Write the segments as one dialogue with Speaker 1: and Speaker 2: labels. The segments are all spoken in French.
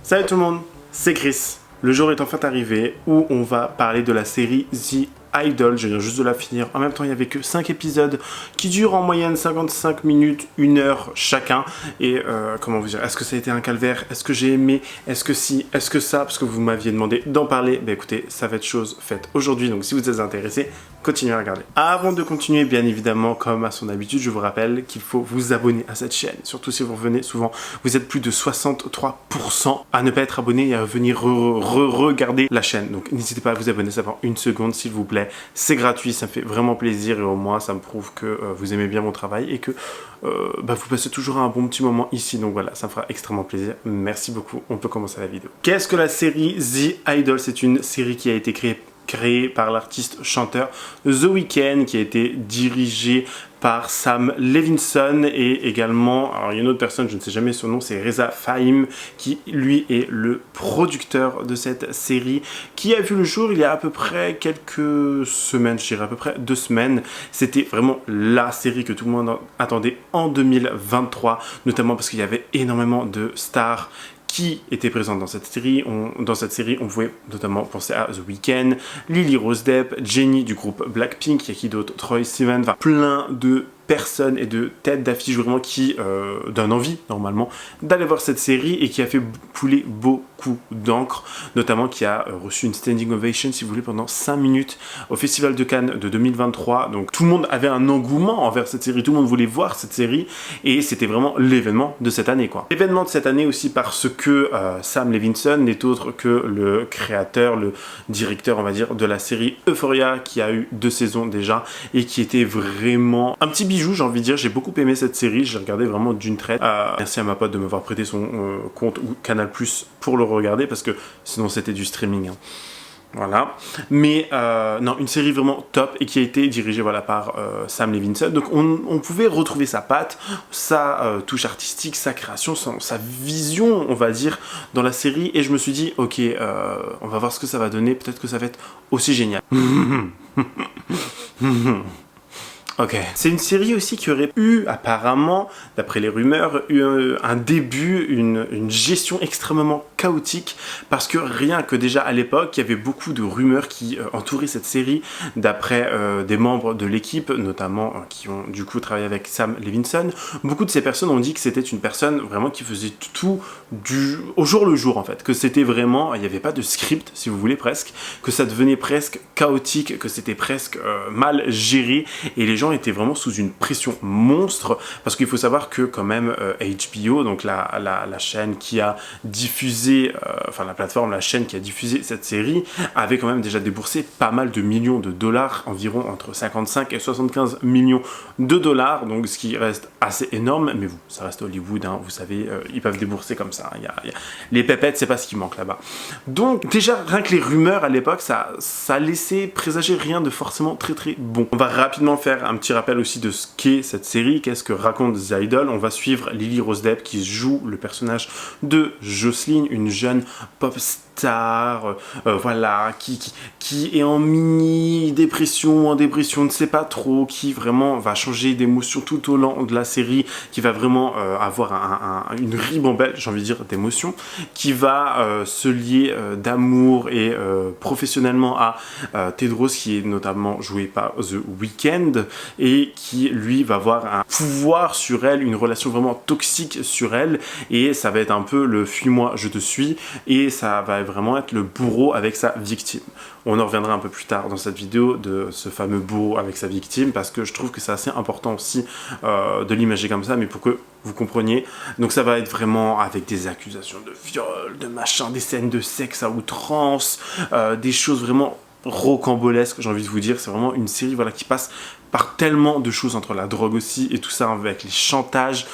Speaker 1: Salut tout le monde, c'est Chris. Le jour est enfin arrivé où on va parler de la série The Idol. Je viens juste de la finir. En même temps, il n'y avait que 5 épisodes qui durent en moyenne 55 minutes, 1 heure chacun. Et comment vous dire, est-ce que ça a été un calvaire? Est-ce que j'ai aimé? Est-ce que si? Est-ce que ça? Parce que vous m'aviez demandé d'en parler. Ben écoutez, ça va être chose faite aujourd'hui. Donc si vous êtes intéressés, continuez à regarder. Avant de continuer, bien évidemment, comme à son habitude, je vous rappelle qu'il faut vous abonner à cette chaîne. Surtout si vous revenez souvent. Vous êtes plus de 63% à ne pas être abonné et à venir regarder la chaîne. Donc n'hésitez pas à vous abonner, ça prend 1 seconde s'il vous plaît. C'est gratuit, ça me fait vraiment plaisir et au moins ça me prouve que vous aimez bien mon travail et que vous passez toujours un bon petit moment ici. Donc voilà, ça me fera extrêmement plaisir. Merci beaucoup, on peut commencer la vidéo. Qu'est-ce que la série The Idol? C'est une série qui a été créée par l'artiste chanteur The Weeknd, qui a été dirigé par Sam Levinson et également, alors il y a une autre personne, je ne sais jamais son nom, c'est Reza Fahim, qui lui est le producteur de cette série, qui a vu le jour il y a à peu près quelques semaines, je dirais à peu près 2 semaines. C'était vraiment la série que tout le monde attendait en 2023, notamment parce qu'il y avait énormément de stars qui étaient présentes dans cette série. On pouvait notamment penser à The Weeknd, Lily Rose Depp, Jennie du groupe Blackpink, il y a qui d'autre, Troye Sivan, enfin, plein de personnes et de têtes d'affiche vraiment qui donnent envie normalement d'aller voir cette série et qui a fait couler beaucoup d'encre, notamment qui a reçu une standing ovation si vous voulez pendant 5 minutes au Festival de Cannes de 2023. Donc tout le monde avait un engouement envers cette série, tout le monde voulait voir cette série et c'était vraiment l'événement de cette année quoi. L'événement de cette année aussi parce que Sam Levinson n'est autre que le créateur, le directeur on va dire de la série Euphoria qui a eu 2 saisons déjà et qui était vraiment un petit bijou, j'ai envie de dire. J'ai beaucoup aimé cette série, j'ai regardé vraiment d'une traite. Merci à ma pote de m'avoir prêté son compte ou Canal Plus pour le regarder parce que sinon c'était du streaming. Voilà, mais non, une série vraiment top et qui a été dirigée voilà, par Sam Levinson. Donc on pouvait retrouver sa patte, sa touche artistique, sa création, sa vision, on va dire, dans la série. Et je me suis dit, ok, on va voir ce que ça va donner. Peut-être que ça va être aussi génial. Ok. C'est une série aussi qui aurait eu, apparemment, d'après les rumeurs, un début, une gestion extrêmement chaotique, parce que rien que déjà à l'époque, il y avait beaucoup de rumeurs qui entouraient cette série, d'après des membres de l'équipe, notamment qui ont du coup travaillé avec Sam Levinson. Beaucoup de ces personnes ont dit que c'était une personne vraiment qui faisait tout au jour le jour en fait, que c'était vraiment, il n'y avait pas de script si vous voulez presque, que ça devenait presque chaotique, que c'était presque mal géré et les gens étaient vraiment sous une pression monstre parce qu'il faut savoir que quand même HBO, donc la chaîne qui a diffusé, enfin la plateforme, la chaîne qui a diffusé cette série avait quand même déjà déboursé pas mal de millions de dollars, environ entre 55 et 75 millions de dollars, donc ce qui reste assez énorme, mais vous, ça reste Hollywood, hein, vous savez, ils peuvent débourser comme ça, les pépettes, c'est pas ce qui manque là-bas. Donc déjà, rien que les rumeurs à l'époque, ça laissait présager rien de forcément très très bon. On va rapidement faire un petit rappel aussi de ce qu'est cette série, qu'est-ce que raconte The Idol. On va suivre Lily Rose Depp qui joue le personnage de Jocelyn, une jeune pop star, voilà, qui est en mini dépression, en dépression, ne sait pas trop, qui vraiment va changer d'émotion tout au long de la série, qui va vraiment avoir une ribambelle, j'ai envie de dire, d'émotions, qui va se lier d'amour et professionnellement à Tedros, qui est notamment joué par The Weeknd, et qui lui va avoir un pouvoir sur elle, une relation vraiment toxique sur elle, et ça va être un peu le fuis-moi, je te suis, et ça va vraiment être le bourreau avec sa victime. On en reviendra un peu plus tard dans cette vidéo de ce fameux bourreau avec sa victime, parce que je trouve que c'est assez important aussi de l'imager comme ça, mais pour que vous compreniez. Donc ça va être vraiment avec des accusations de viol, de machin, des scènes de sexe à outrance, des choses vraiment rocambolesques, j'ai envie de vous dire. C'est vraiment une série voilà, qui passe par tellement de choses, entre la drogue aussi et tout ça, avec les chantages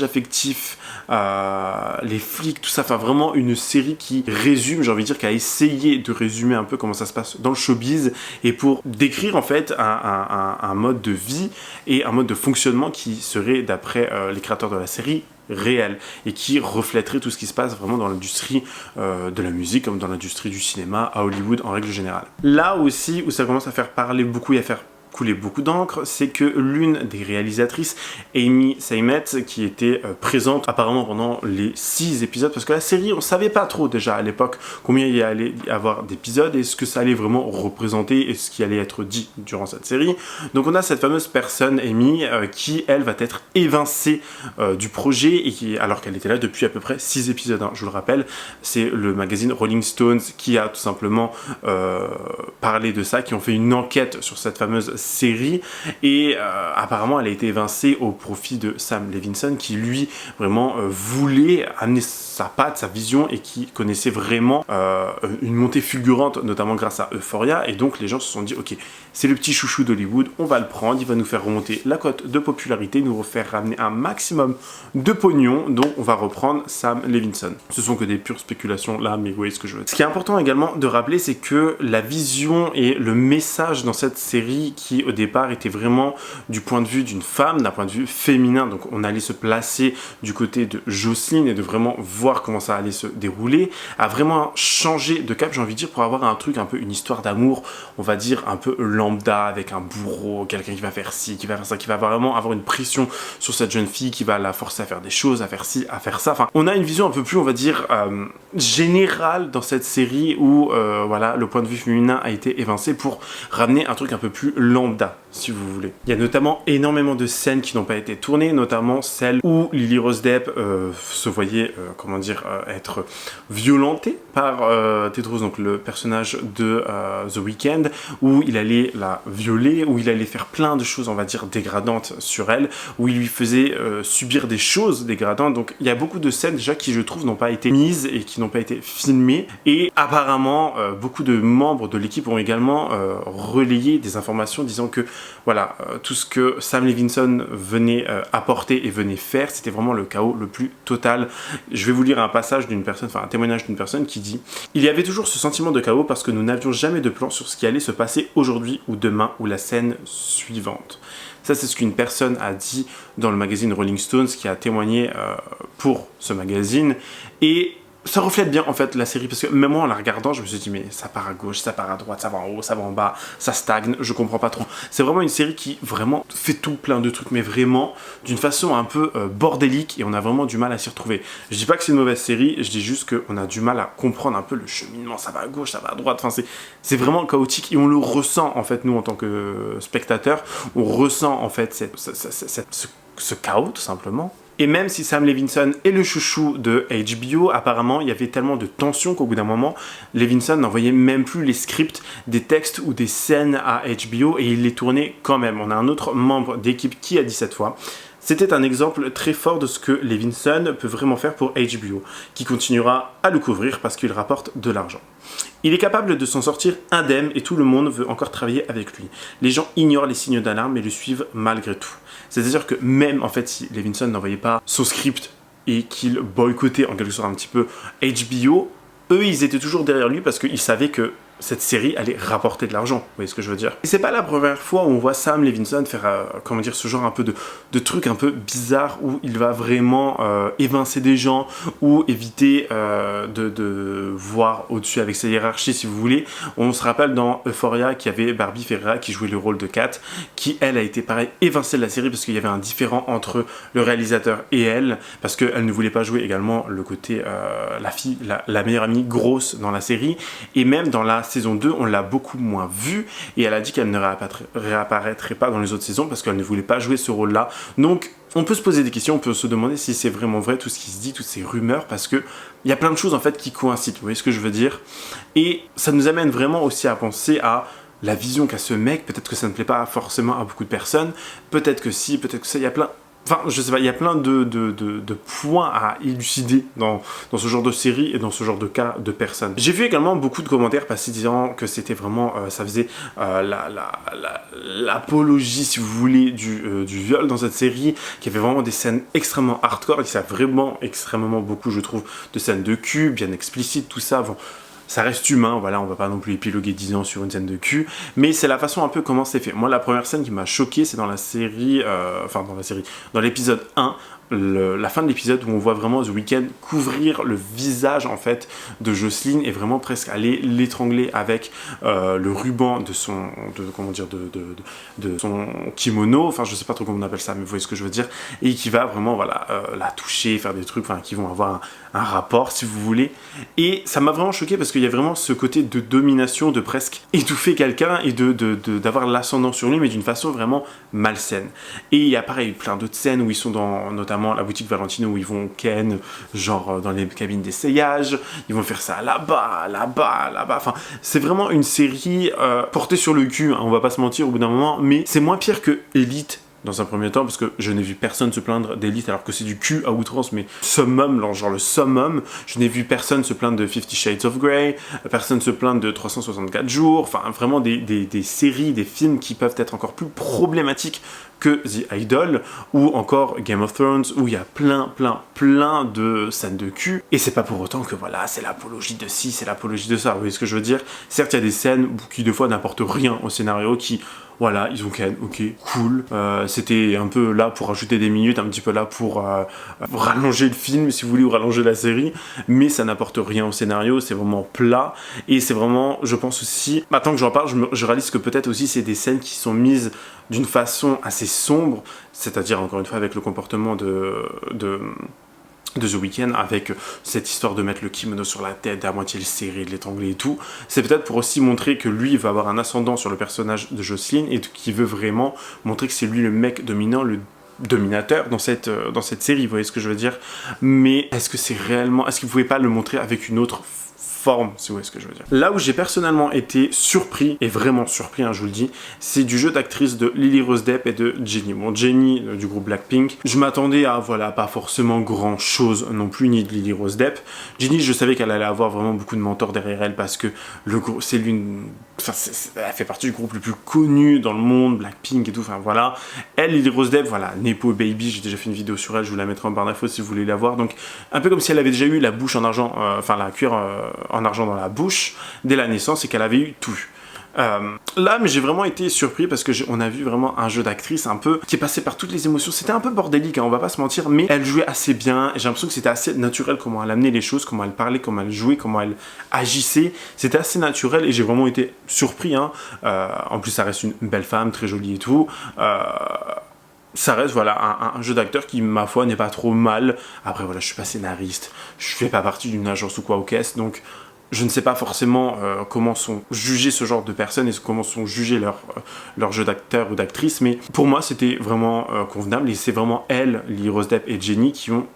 Speaker 1: affectifs, les flics, tout ça. Enfin vraiment une série qui résume, j'ai envie de dire, qui a essayé de résumer un peu comment ça se passe dans le showbiz et pour décrire en fait un mode de vie et un mode de fonctionnement qui serait, d'après les créateurs de la série, réel et qui reflèterait tout ce qui se passe vraiment dans l'industrie de la musique comme dans l'industrie du cinéma à Hollywood en règle générale. Là aussi où ça commence à faire parler beaucoup et à faire coulé beaucoup d'encre, c'est que l'une des réalisatrices, Amy Seymet, qui était présente apparemment pendant les 6 épisodes, parce que la série, on savait pas trop déjà à l'époque combien il y allait y avoir d'épisodes et ce que ça allait vraiment représenter et ce qui allait être dit durant cette série. Donc on a cette fameuse personne, Amy, qui elle va être évincée du projet et qui, alors qu'elle était là depuis à peu près 6 épisodes, hein, je vous le rappelle, c'est le magazine Rolling Stones qui a tout simplement parlé de ça, qui ont fait une enquête sur cette fameuse série et apparemment elle a été évincée au profit de Sam Levinson qui lui vraiment voulait amener sa patte, sa vision et qui connaissait vraiment une montée fulgurante notamment grâce à Euphoria et donc les gens se sont dit ok, c'est le petit chouchou d'Hollywood, on va le prendre, il va nous faire remonter la cote de popularité, nous faire ramener un maximum de pognon, donc on va reprendre Sam Levinson. Ce sont que des pures spéculations là, mais vous voyez ce que je veux dire. Ce qui est important également de rappeler, c'est que la vision et le message dans cette série qui au départ était vraiment du point de vue d'une femme, d'un point de vue féminin, donc on allait se placer du côté de Jocelyn et de vraiment voir comment ça allait se dérouler, a vraiment changé de cap, j'ai envie de dire, pour avoir un truc un peu, une histoire d'amour, on va dire un peu lambda, avec un bourreau, quelqu'un qui va faire ci, qui va faire ça, qui va vraiment avoir une pression sur cette jeune fille, qui va la forcer à faire des choses, à faire ci, à faire ça. Enfin, on a une vision un peu plus, on va dire, générale dans cette série où, voilà, le point de vue féminin a été évincé pour ramener un truc un peu plus lambda, si vous voulez. Il y a notamment énormément de scènes qui n'ont pas été tournées, notamment celle où Lily Rose Depp se voyait, comment dire, être violentée par Tedros, donc le personnage de The Weeknd, où il allait la violer, où il allait faire plein de choses, on va dire, dégradantes sur elle, où il lui faisait subir des choses dégradantes. Donc il y a beaucoup de scènes déjà qui, je trouve, n'ont pas été mises et qui n'ont pas été filmées. Et apparemment, beaucoup de membres de l'équipe ont également relayé des informations disant que voilà, tout ce que Sam Levinson venait apporter et venait faire, c'était vraiment le chaos le plus total. Je vais vous lire un passage d'une personne, enfin un témoignage d'une personne qui dit « Il y avait toujours ce sentiment de chaos parce que nous n'avions jamais de plan sur ce qui allait se passer aujourd'hui ou demain ou la scène suivante. » Ça, c'est ce qu'une personne a dit dans le magazine Rolling Stones qui a témoigné pour ce magazine. Et ça reflète bien en fait la série parce que même moi en la regardant je me suis dit mais ça part à gauche, ça part à droite, ça va en haut, ça va en bas, ça stagne, je comprends pas trop. C'est vraiment une série qui vraiment fait tout plein de trucs mais vraiment d'une façon un peu bordélique et on a vraiment du mal à s'y retrouver. Je dis pas que c'est une mauvaise série, je dis juste qu'on a du mal à comprendre un peu le cheminement, ça va à gauche, ça va à droite, enfin c'est vraiment chaotique et on le ressent en fait nous en tant que spectateurs, on ressent en fait ce chaos tout simplement. Et même si Sam Levinson est le chouchou de HBO, apparemment il y avait tellement de tension qu'au bout d'un moment, Levinson n'envoyait même plus les scripts des textes ou des scènes à HBO et il les tournait quand même. On a un autre membre d'équipe qui a dit cette fois: c'était un exemple très fort de ce que Levinson peut vraiment faire pour HBO, qui continuera à le couvrir parce qu'il rapporte de l'argent. Il est capable de s'en sortir indemne et tout le monde veut encore travailler avec lui. Les gens ignorent les signes d'alarme mais le suivent malgré tout. C'est-à-dire que même en fait si Levinson n'envoyait pas son script et qu'il boycottait en quelque sorte un petit peu HBO, eux ils étaient toujours derrière lui parce qu'ils savaient que cette série allait rapporter de l'argent, vous voyez ce que je veux dire. Et c'est pas la première fois où on voit Sam Levinson faire, comment dire, ce genre un peu de trucs un peu bizarres où il va vraiment évincer des gens ou éviter de voir au-dessus avec sa hiérarchie si vous voulez. On se rappelle dans Euphoria qu'il y avait Barbie Ferreira qui jouait le rôle de Kat, qui elle a été pareil évincée de la série parce qu'il y avait un différend entre le réalisateur et elle, parce qu'elle ne voulait pas jouer également le côté la fille, la meilleure amie grosse dans la série, et même dans la saison 2, on l'a beaucoup moins vue et elle a dit qu'elle ne réapparaîtrait pas dans les autres saisons parce qu'elle ne voulait pas jouer ce rôle-là. Donc, on peut se poser des questions, on peut se demander si c'est vraiment vrai tout ce qui se dit, toutes ces rumeurs, parce que il y a plein de choses en fait qui coïncident, vous voyez ce que je veux dire. Et ça nous amène vraiment aussi à penser à la vision qu'a ce mec. Peut-être que ça ne plaît pas forcément à beaucoup de personnes, peut-être que si, peut-être que ça, il y a plein... Enfin, je sais pas, il y a plein de points à élucider dans ce genre de série et dans ce genre de cas de personnes. J'ai vu également beaucoup de commentaires passer disant que c'était vraiment, ça faisait l'apologie, si vous voulez, du viol dans cette série, qu'il y avait vraiment des scènes extrêmement hardcore, et qu'il y a vraiment extrêmement beaucoup, je trouve, de scènes de cul, bien explicites, tout ça. Bon, ça reste humain, voilà, on va pas non plus épiloguer 10 ans sur une scène de cul, mais c'est la façon un peu comment c'est fait. Moi, la première scène qui m'a choqué, c'est dans la série, dans l'épisode 1, la fin de l'épisode où on voit vraiment The Weeknd couvrir le visage en fait de Jocelyn et vraiment presque aller l'étrangler avec le ruban de son kimono, enfin je sais pas trop comment on appelle ça, mais vous voyez ce que je veux dire, et qui va vraiment voilà la toucher, faire des trucs qui vont avoir un rapport si vous voulez. Et ça m'a vraiment choqué parce qu'il y a vraiment ce côté de domination, de presque étouffer quelqu'un et d'avoir l'ascendant sur lui, mais d'une façon vraiment malsaine. Et il y a pareil plein d'autres scènes où ils sont dans notamment la boutique Valentino où ils vont ken, genre dans les cabines d'essayage, ils vont faire ça là-bas, enfin c'est vraiment une série portée sur le cul, hein, on va pas se mentir au bout d'un moment, mais c'est moins pire que Elite dans un premier temps, parce que je n'ai vu personne se plaindre d'Elite alors que c'est du cul à outrance, mais summum, genre le summum. Je n'ai vu personne se plaindre de 50 Shades of Grey, personne se plaindre de 364 jours, enfin vraiment des séries, des films qui peuvent être encore plus problématiques que The Idol, ou encore Game of Thrones, où il y a plein de scènes de cul, et c'est pas pour autant que voilà, c'est l'apologie de ci, c'est l'apologie de ça, vous voyez ce que je veux dire? Certes, il y a des scènes qui des fois n'apportent rien au scénario, qui voilà, ils ont ken, ok, cool. C'était un peu là pour ajouter des minutes, un petit peu là pour rallonger le film, si vous voulez, ou rallonger la série, mais ça n'apporte rien au scénario, c'est vraiment plat, et c'est vraiment, je pense aussi, maintenant que j'en parle, je réalise que peut-être aussi c'est des scènes qui sont mises d'une façon assez sombre, c'est-à-dire encore une fois avec le comportement de The Weeknd, avec cette histoire de mettre le kimono sur la tête, à moitié le serrer, de l'étrangler et tout. C'est peut-être pour aussi montrer que lui, il va avoir un ascendant sur le personnage de Jocelyn et qu'il veut vraiment montrer que c'est lui le mec dominant, le dominateur dans cette série, vous voyez ce que je veux dire? Mais est-ce que c'est réellement... Est-ce qu'il ne pouvait pas le montrer avec une autre forme, si vous voyez ce que je veux dire. Là où j'ai personnellement été surpris, et vraiment surpris, hein, je vous le dis, c'est du jeu d'actrice de Lily Rose Depp et de Jennie. Bon, Jennie du groupe Blackpink, je m'attendais à, voilà, pas forcément grand chose non plus, ni de Lily Rose Depp. Jennie, je savais qu'elle allait avoir vraiment beaucoup de mentors derrière elle parce que le groupe, c'est l'une... Enfin, elle fait partie du groupe le plus connu dans le monde, Blackpink et tout, enfin voilà. Elle, Lily Rose Depp, voilà, Nepo Baby, j'ai déjà fait une vidéo sur elle, je vous la mettrai en barre d'infos si vous voulez la voir. Donc, un peu comme si elle avait déjà eu la bouche en argent, enfin la cuir en argent dans la bouche dès la naissance et qu'elle avait eu tout. Là, mais j'ai vraiment été surpris parce que on a vu vraiment un jeu d'actrice un peu qui est passé par toutes les émotions. C'était un peu bordélique, hein, on va pas se mentir, mais elle jouait assez bien. J'ai l'impression que c'était assez naturel comment elle amenait les choses, comment elle parlait, comment elle jouait, comment elle agissait. C'était assez naturel et j'ai vraiment été surpris. Hein. En plus, ça reste une belle femme, très jolie et tout. Ça reste voilà un jeu d'acteur qui ma foi n'est pas trop mal. Après voilà, je suis pas scénariste, je fais pas partie d'une agence ou quoi aux caisses, donc je ne sais pas forcément comment sont jugés ce genre de personnes et comment sont jugés leur jeu d'acteur ou d'actrice, mais pour moi c'était vraiment convenable et c'est vraiment elle, Lily Rose Depp et Jennie qui ont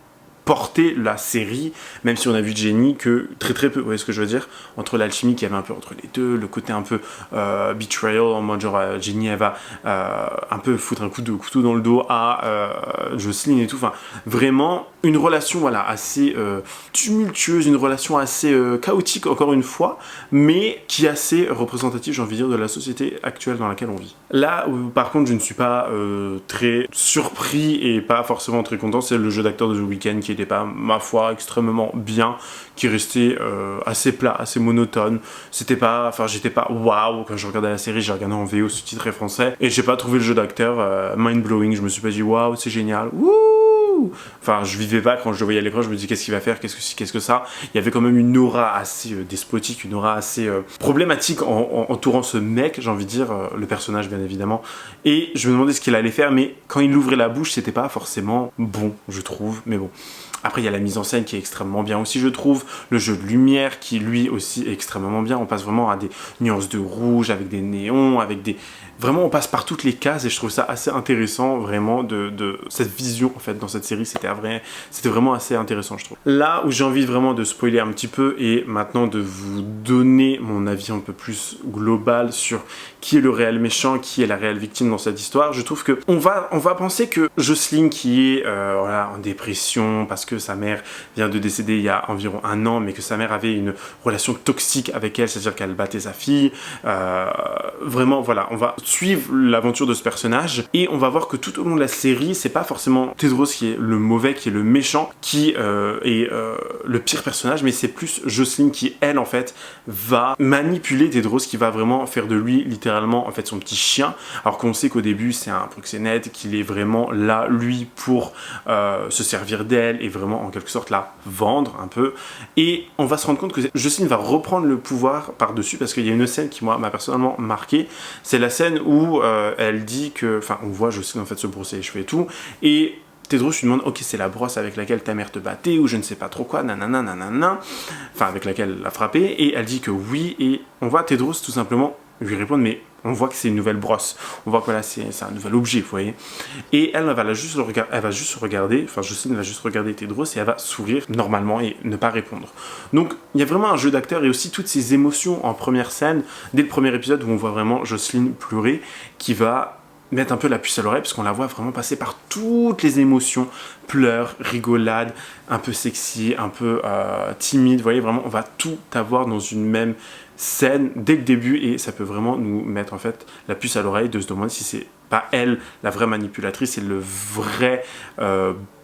Speaker 1: porter la série, même si on a vu Jennie que très peu, vous voyez ce que je veux dire, entre l'alchimie qu'il y avait un peu entre les deux, le côté un peu betrayal, en mode genre Jennie elle va un peu foutre un coup de couteau dans le dos à Jocelyn et tout, enfin vraiment une relation voilà assez tumultueuse, une relation assez chaotique encore une fois, mais qui est assez représentative, j'ai envie de dire, de la société actuelle dans laquelle on vit. Là où par contre je ne suis pas très surpris et pas forcément très content, c'est le jeu d'acteur de The Weeknd qui était pas, ma foi, extrêmement bien, qui restait assez plat, assez monotone. C'était pas, enfin j'étais pas waouh quand je regardais la série, j'ai regardé en VO sous-titré français et j'ai pas trouvé le jeu d'acteur mind-blowing. Je me suis pas dit waouh c'est génial, wouh. Enfin je vivais pas quand je le voyais à l'écran, je me dis qu'est-ce qu'il va faire, qu'est-ce que ça. Il y avait quand même une aura assez despotique, une aura assez problématique entourant ce mec, j'ai envie de dire, le personnage bien évidemment. Et je me demandais ce qu'il allait faire, mais quand il ouvrait la bouche, c'était pas forcément bon, je trouve, mais bon. Après, il y a la mise en scène qui est extrêmement bien aussi, je trouve. Le jeu de lumière qui, lui aussi, est extrêmement bien. On passe vraiment à des nuances de rouge, avec des néons, avec des... Vraiment, on passe par toutes les cases et je trouve ça assez intéressant, vraiment, de cette vision, en fait, dans cette série. C'était vraiment assez intéressant, je trouve. Là où j'ai envie vraiment de spoiler un petit peu et maintenant de vous donner mon avis un peu plus global sur qui est le réel méchant, qui est la réelle victime dans cette histoire, je trouve que on va penser que Jocelyn qui est voilà, en dépression parce que sa mère vient de décéder il y a environ 1 an, mais que sa mère avait une relation toxique avec elle, c'est-à-dire qu'elle battait sa fille. Vraiment, voilà, on va suivre l'aventure de ce personnage et on va voir que tout au long de la série, c'est pas forcément Tedros qui est le mauvais, qui est le méchant, qui est le pire personnage, mais c'est plus Jocelyn qui, elle, en fait, va manipuler Tedros, qui va vraiment faire de lui, littéralement, en fait, son petit chien, alors qu'on sait qu'au début, c'est un proxénète, qu'il est vraiment là, lui, pour se servir d'elle et vraiment, en quelque sorte, la vendre un peu. Et on va se rendre compte que Jocelyn va reprendre le pouvoir par-dessus, parce qu'il y a une scène qui, moi, m'a personnellement marqué. C'est la scène où elle dit que... Enfin, on voit Jocelyn, en fait, se brosser les cheveux et tout, et Tedros lui demande, ok, c'est la brosse avec laquelle ta mère te battait, ou je ne sais pas trop quoi, nanana, nanana, enfin, avec laquelle elle l'a frappé, et elle dit que oui, et on voit Tedros tout simplement lui répondre, mais on voit que c'est une nouvelle brosse, on voit que là, c'est un nouvel objet, vous voyez, et elle va juste regarder, enfin, Jocelyn va juste regarder Tedros, et elle va sourire normalement, et ne pas répondre. Donc, il y a vraiment un jeu d'acteur, et aussi toutes ces émotions en première scène, dès le premier épisode, où on voit vraiment Jocelyn pleurer, qui va mettre un peu la puce à l'oreille, parce qu'on la voit vraiment passer par toutes les émotions, pleurs, rigolade, un peu sexy, un peu timide, vous voyez, vraiment, on va tout avoir dans une même scène dès le début, et ça peut vraiment nous mettre en fait la puce à l'oreille de se demander si c'est pas elle la vraie manipulatrice et le vrai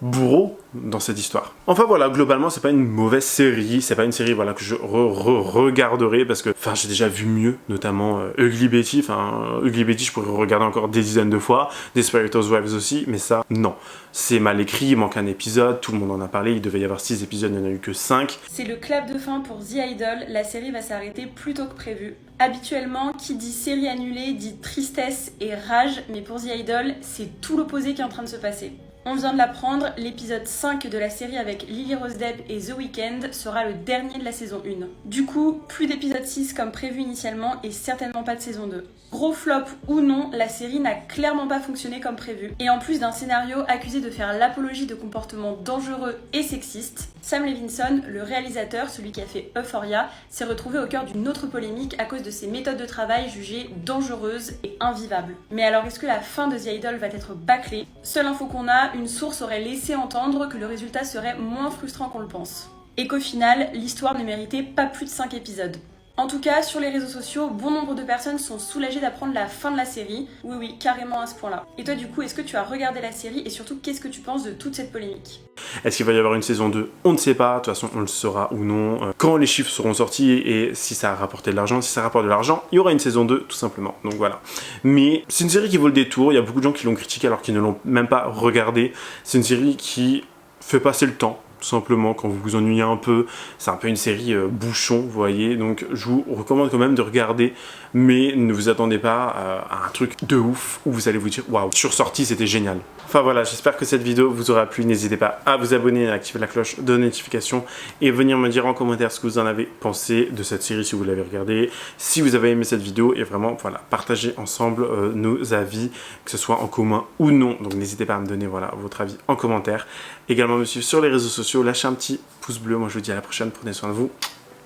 Speaker 1: bourreau dans cette histoire. Enfin voilà, globalement c'est pas une mauvaise série, c'est pas une série voilà que je regarderai parce que enfin j'ai déjà vu mieux, notamment Ugly Betty, enfin Ugly Betty je pourrais regarder encore des dizaines de fois, Desperate Housewives aussi, mais ça non, c'est mal écrit, il manque un épisode, tout le monde en a parlé, il devait y avoir 6 épisodes, il n'y en a eu que 5.
Speaker 2: C'est le clap de fin pour The Idol, la série va s'arrêter plus tôt que prévu. Habituellement, qui dit série annulée dit tristesse et rage, mais pour The Idol, c'est tout l'opposé qui est en train de se passer. On vient de l'apprendre, l'épisode 5 de la série avec Lily Rose Depp et The Weeknd sera le dernier de la saison 1. Du coup, plus d'épisode 6 comme prévu initialement et certainement pas de saison 2. Gros flop ou non, la série n'a clairement pas fonctionné comme prévu. Et en plus d'un scénario accusé de faire l'apologie de comportements dangereux et sexistes, Sam Levinson, le réalisateur, celui qui a fait Euphoria, s'est retrouvé au cœur d'une autre polémique à cause de ses méthodes de travail jugées dangereuses et invivables. Mais alors est-ce que la fin de The Idol va être bâclée ? Seule info qu'on a, une source aurait laissé entendre que le résultat serait moins frustrant qu'on le pense. Et qu'au final, l'histoire ne méritait pas plus de 5 épisodes. En tout cas, sur les réseaux sociaux, bon nombre de personnes sont soulagées d'apprendre la fin de la série. Oui, carrément à ce point-là. Et toi, du coup, est-ce que tu as regardé la série et surtout, qu'est-ce que tu penses de toute cette polémique ?
Speaker 1: Est-ce qu'il va y avoir une saison 2 ? On ne sait pas, de toute façon, on le saura ou non. Quand les chiffres seront sortis et si ça a rapporté de l'argent, si ça rapporte de l'argent, il y aura une saison 2, tout simplement. Donc voilà. Mais c'est une série qui vaut le détour. Il y a beaucoup de gens qui l'ont critiqué alors qu'ils ne l'ont même pas regardé. C'est une série qui fait passer le temps. Tout simplement, quand vous vous ennuyez un peu, c'est un peu une série bouchon, vous voyez, donc je vous recommande quand même de regarder, mais ne vous attendez pas à un truc de ouf où vous allez vous dire waouh, sur sortie c'était génial. Enfin voilà, j'espère que cette vidéo vous aura plu, n'hésitez pas à vous abonner, à activer la cloche de notification et venir me dire en commentaire ce que vous en avez pensé de cette série si vous l'avez regardée, si vous avez aimé cette vidéo et vraiment voilà, partagez ensemble nos avis, que ce soit en commun ou non, donc n'hésitez pas à me donner voilà, votre avis en commentaire, également me suivre sur les réseaux sociaux, lâchez un petit pouce bleu, moi je vous dis à la prochaine, prenez soin de vous,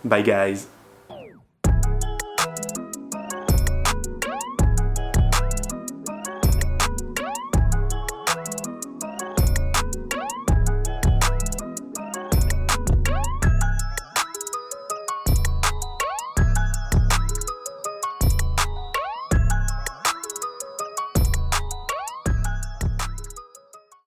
Speaker 1: bye guys.